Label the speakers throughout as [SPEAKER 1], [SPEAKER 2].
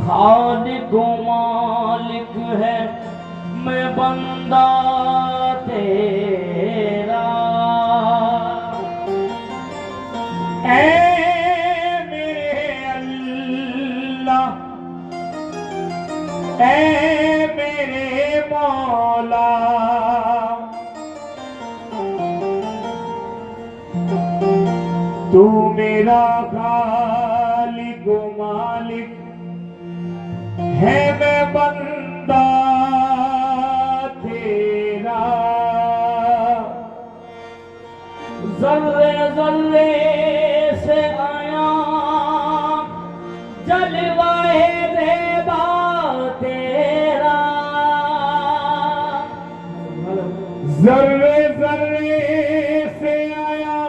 [SPEAKER 1] खालिक मालिक है, मैं बंदा तेरा। ऐ मेरे अल्लाह, ऐ मेरे मौला, तू मेरा खालिक मालिक है, मैं बंदा तेरा। ज़र्रे ज़र्रे से आया जलवाए ज़ेबा तेरा। ज़र्रे ज़र्रे से आया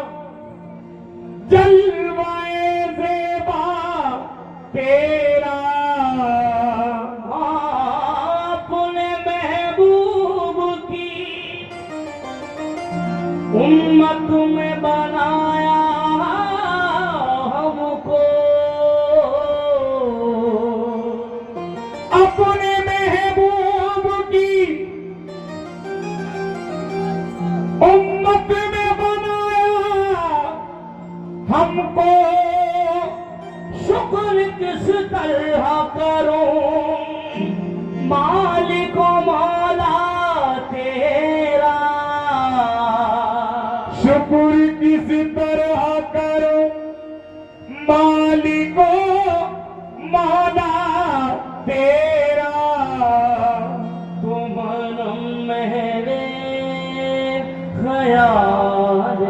[SPEAKER 1] जलवाए ज़ेबा तेरा। उम्मत में बनाया हमको, अपने महबूब की उम्मत में बनाया हमको। शुक्र किस तरह करूं मालिक मौला तेरा। शुक्र किस तरह करो मालिको मौला तेरा। तुम मेरे ख्याल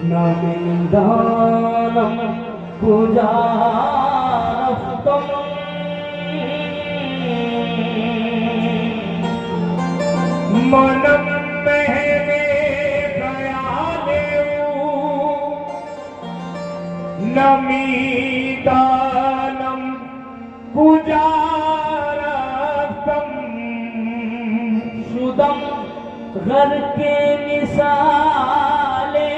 [SPEAKER 1] नमिन दानम पूजा मनम नमीदानम पूजारस्तम शुदम घर के मिसाले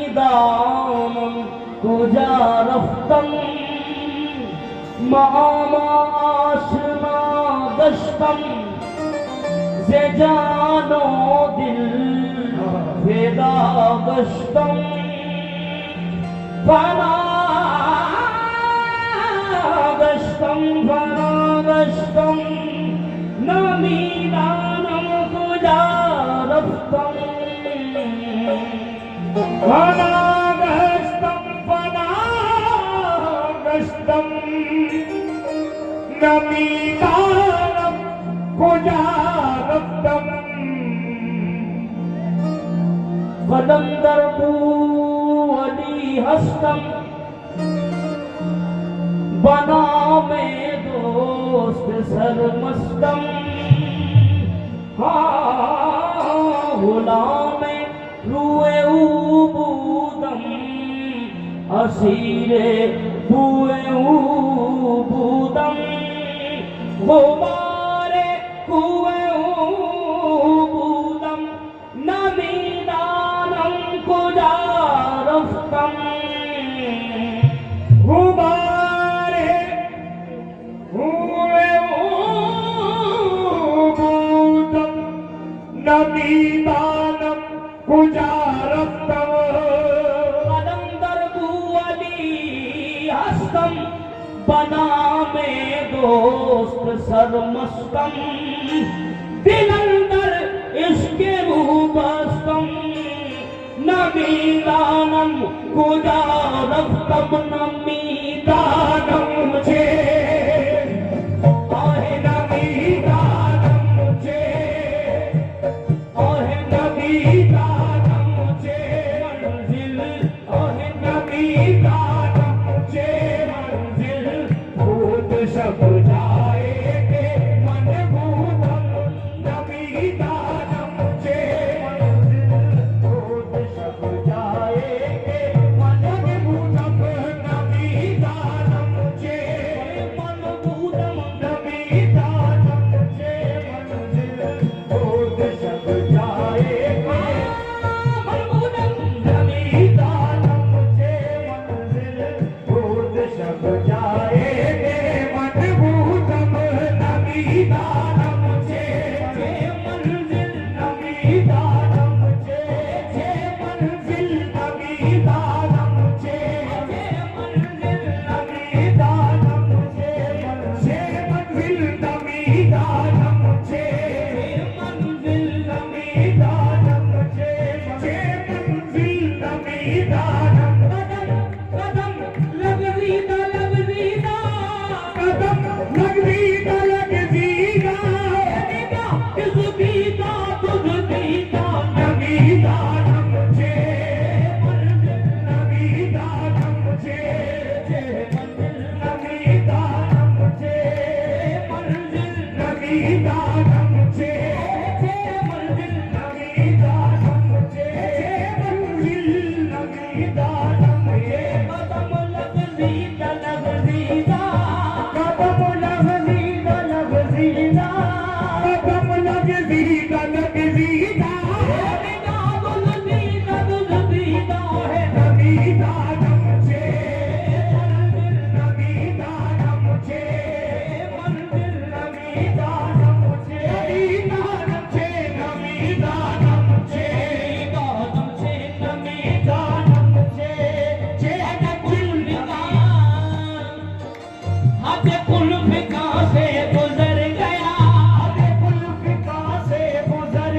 [SPEAKER 1] नमीदानम पूजारस्तम मामा आशना दस्तम से जानो दिल वेदा गस्तम फरागस्तम फरागस्तम नमीदानम पूजारस्तम फरागस्तम फरागस्तम नमीदानम पूजारस्तम। वदंदरबू अली हस्तम बना में दोस्त सरमस्तम। हसीरे हुए बूदम गुबारे हुए बूदम नमीदानम कुजा रफ्तम गुबारे हुए बूदम नमीदानम कुजा रफ्तम कदम दरबू अली हस्तम बना में दोस्त सरमस्तम दिल अंदर इसके बस्तम नमीदानम कुजा रफ्तम नमीदानम मुझे आहे नमीदानम मुझे आहे नमीदानम मुझे मंजिल आहे नमीदानम मुझे मंजिल भूत सब जाएंगे मन भूतम नमीदानम मुझे मंजिल भूत सब जाएंगे मन भूतम नमीदानम मुझे मन भूतम नमीदानम मुझे मंजिल भूत सब जाएंगे मन भूतम नमीदानम मुझे मंजिल भूत सब जाएंगे मन भूतम नमीदानम मुझे मंजिल नमीदानम मुझे मंजिल नमीदानम मुझे मंजिल नमीदानम मुझे मंजिल नमीदानम मुझे मंजिल नमीदानम मुझे मंजिल नमीदानम कदम लग जीदा कदम लग जीदा किस बीता तुझ बीता नमीदानम मुझे मंजिल नमीदानम मुझे मंजिल नमीदानम मुझे मंजिल नमीदानम मुझे मंजिल नमीदानम मुझे मंजिल नमीदानम मुझे कदम लग जीदा कदम लग जीदा कदम लग जीदा है नमीदानम मुझे मंजिल नमीदानम मुझे मंजिल नमीदानम मुझे नमीदानम मुझे नमीदानम मुझे हाथे कुल फिका से गुजर गया हाथे कुल फिका से गुजर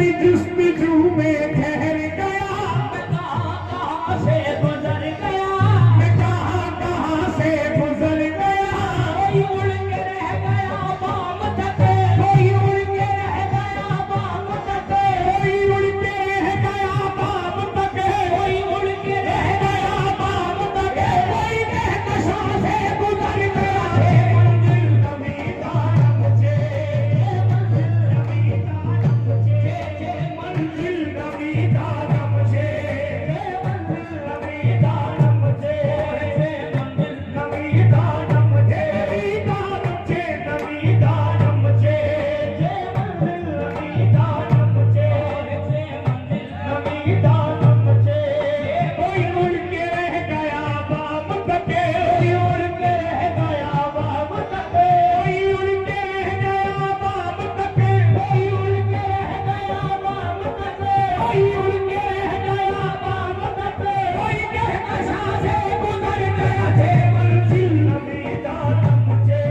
[SPEAKER 1] तेरी जुस्तजू में ठहर गया, मैं कहाँ से गुजर गया, मैं कहाँ से गुजर गया। कोई उड़ के रह गया बाम तक, कोई उड़ के रह गया बाम तक, कोई उड़ के रह गया बाम तक, कोई उड़ के रह गया बाम तक, कोई कहकशां से गुजर गया। मंजिल नवीदा मुझे, मंजिल नवीदा मुझे, मंजिल नवीदा मुझे, मंजिल नवीदा मुझे, नवीदा मुझे, मंजिल नवीदा मुझे, नवीदा मुझे। कोई उड़ के रह गया बाम तक, कोई उड़ के रह गया बाम तक, कोई उड़ के रह गया बाम तक, कोई उड़ के रह गया बाम तक, कोई उड़ के रह गया बाम तक, कोई कहकशां से गुजर गया। थे मंजिल नवीदा मुझे,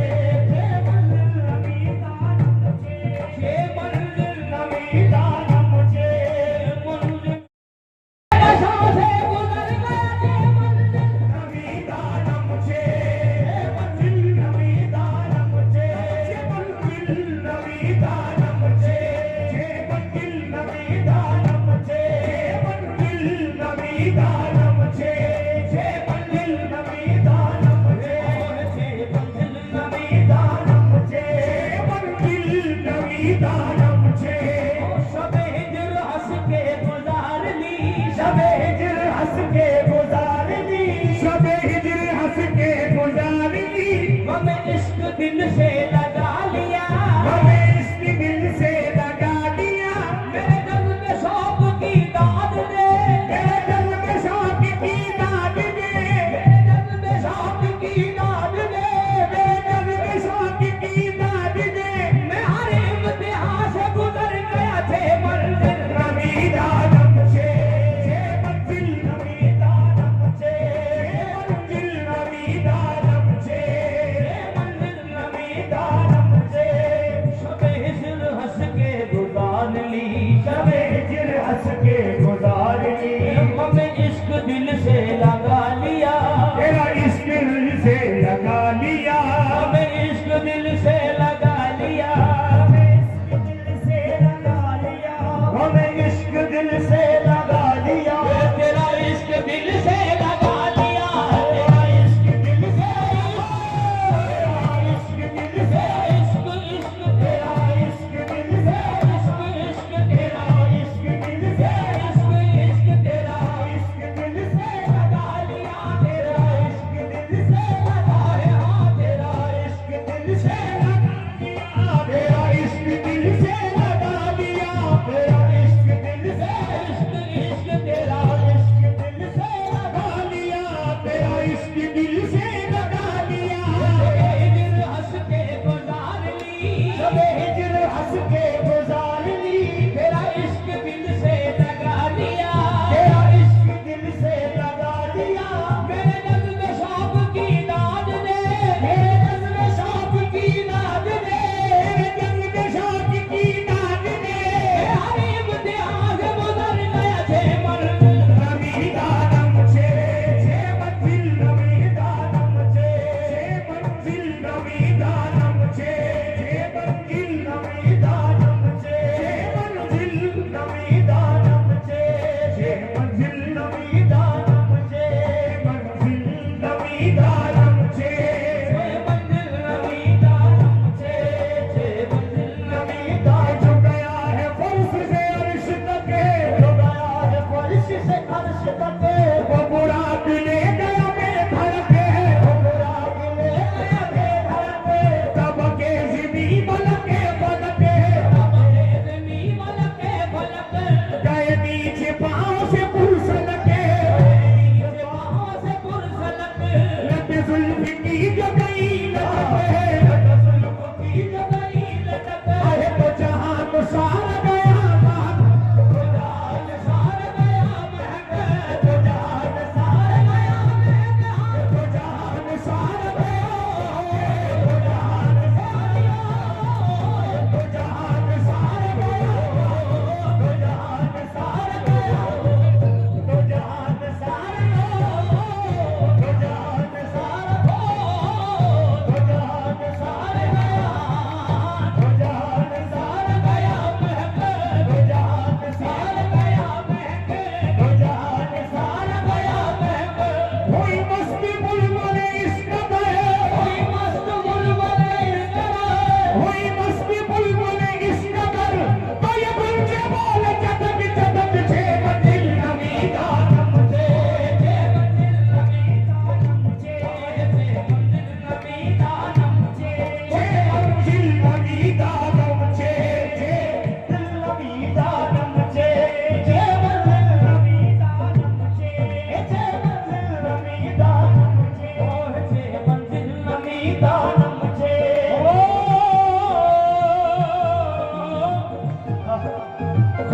[SPEAKER 1] मंजिल नवीदा मुझे, मंजिल नवीदा मुझे, मंजिल कहकशां से गुजर गया। थे मंजिल नवीदा मुझे, मंजिल नवीदा मुझे, मंजिल नवीदा मुझे, मंजिल नवीदा मुझे, मंजिल नवीदा मुझे, मंजिल नवीदा मुझे, मंजिल नवीदा मुझे, मंजिल नवीदा मुझे। शबे हिजर हंस के गुजार ली, शबे हिजर हंस के गुजार ली, शबे हिजर हंस के गुजार ली। हमें इश्क दिल से लगा लिया, हमें इश्क दिल से लगा लिया। मेरे दिल में शौक की दाद दे, मेरे दिल में शौक की दाद दे, मेरे दिल में शौक की दाद दे, मेरे दिल में शौक की दाद दे। मैं हर इम्तिहान से गुजर गया। थे मंजिल नवीदा मुझे, मंजिल नवीदा मुझे, मंजिल नवीदा मुझे, मंजिल नवीदा मुझे। शबे हिजर हंस के गुजार ली, शबे हिजर हंस के गुजार ली। हमें इश्क दिल से लगा लिया, तेरा इश्क दिल से लगा लिया, हमें इश्क दिल से लगा लिया, हमें इश्क दिल से लगा लिया, हमें इश्क दिल से लगा लिया। तेरा इश्क दिल से लगा लिया, तेरा इश्क दिल से, तेरा इश्क दिल से, इश्क इश्क तेरा इश्क दिल से, इश्क इश्क तेरा इश्क दिल से, इश्क इश्क तेरा इश्क दिल से लगा लिया, तेरा इश्क दिल से लगा है। हाँ तेरा इश्क दिल से लगा लिया, तेरा इश्क दिल से लगा लिया, तेरा इश्क दिल से, इश्क इश्क तेरा इश्क दिल से लगा लिया, तेरा इश्क दिल से लगा लिया। शबे हिजर हंस के गुजार ली, शबे हिजर हंस के गुजार ली। तेरा इश्क दिल से लगा लिया, तेरा इश्क दिल से लगा लिया। मेरे दिल में शौक की दाद दे, मेरे दिल में शौक की दाद दे, मेरे दिल में शौक की दाद दे। हर इम्तिहान से गुजर गया। थे मंजिल नवीदा मुझे, मंजिल नवीदा मुझे, मंजिल नवीदा मुझे, मंजिल नवीदा मुझे, मंजिल नवीदा मुझे, मंजिल नवीदा मुझे, मंजिल नवीदा मुझे, मंजिल नवीदा मुझे, मंजिल नवीदा। जो गया है फर्श से अर्श तक, जो गया है फर्श से अर्श तक, वो बुराक ले गया बेधड़क, वो बुराक ले गया बेधड़क। तब के ज़िमी मलके फलक, तब के ज़िमी मलके फलक। गए नीचे पाँव से पुरसलक, गए नीचे पाँव से पुरसलक। लट जुल्फ़ की जो गई लटक, लट जुल्फ़ की जो गई लटक। अरे तो जहां तो सारा गया महक, तो जहान सारा गया महक, तो जहान सारा गया महक, तो जहान सारा गया, तो जहान सारा गया, तो जहान सारा गया, तो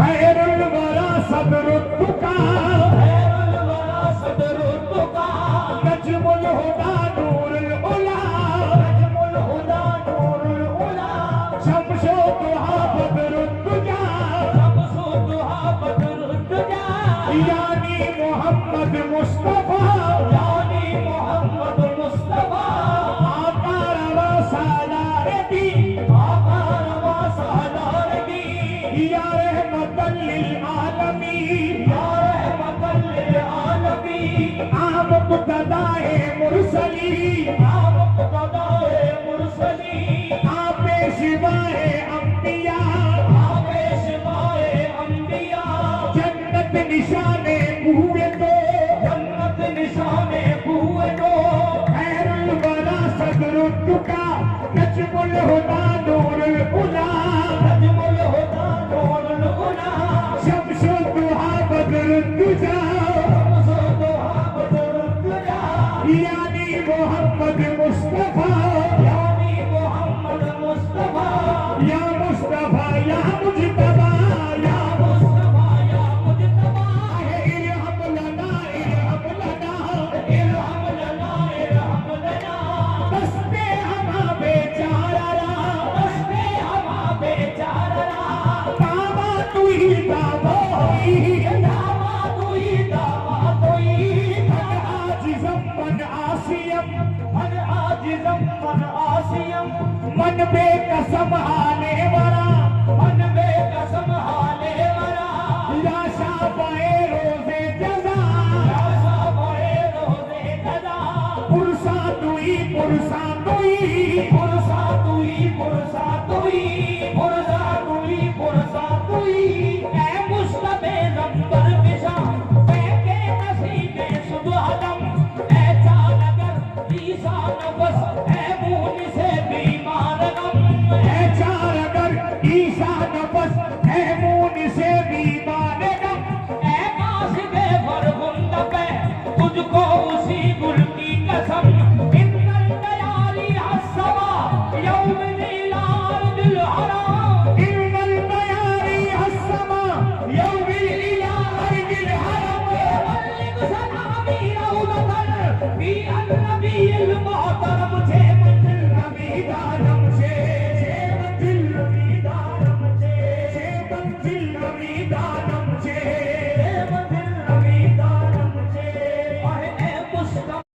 [SPEAKER 1] खैरुल वरा सदरुत्तुका, खैरुल वरा सदरुत्तुका, नजमुल हुदा नूरुल उला, नजमुल हुदा नूरुल उला, शम्सो दुहा बदरुद्दुजा, शम्सो दुहा बदरुद्दुजा, यानी मोहम्मद मुस्तफा, यानी मोहम्मद मुस्तफा, आका रवा सालारती, आका रवा सालारती, या रहमतल लिल आलमीन, या रहमतल लिल आलमीन, आप मुक़्तदाए मुरसलीन, आप मुक़्तदाए मुरसलीन, आप शिवाए अंबिया, आप शिवाए अंबिया, जन्नत निशाने कुए तो, जन्नत निशाने कुए तो, खैरुल वरा सदरुत्तुका, नजमुल हुदा नूरुल उला, नजमुल हुदा नूरुल उला, शम्सो दुहा बदरुद्दुजा, शम्सो दुहा बदरुद्दुजा, यानी मोहम्मद मुस्तफा, यानी मोहम्मद मुस्तफा, या मुस्तफा या मुजतबा, या मुस्तफा या मुजतबा, इरहम लना इरहम लना, इरहम लना इरहम लना, दस्ते हमा बेचारा, दस्ते हमा बेचारा, दावा तू ही दावा होई, दावा तू ही दावा होई, मन आजिज़म मन आसियम, मन आजिज़म मन आसियम, मन बेकसम हाले वरा, मन बेकसम हाले वरा, या शाबाए रोज़े जज़ा, या शाबाए रोज़े जज़ा, पुरसा तुई पुरसा तुई, पुरसा तुई पुरसा तुई, पुरसा तुई पुरसा तुई, ऐ मुस्तफ़े ज़ंबर बिशा, फेंके नसीबे सुबहदम, ऐ चालगर ईसा नफस, ऐ मून से बीमार गम, ऐ चालगर ईसा नफस, ऐ मून से बीमार गम, ऐ कासिदे फरगुंद पे, तुझको उसी गुल की कसम, इन्नल तयारी हस्सवा यौम नीलाल दिल हराम, इन्नल तयारी हस्सवा यौम नीलाल दिल हराम, वल्लिग सलामी रौदतन फी अन्नबिय्यिल मुहतरम,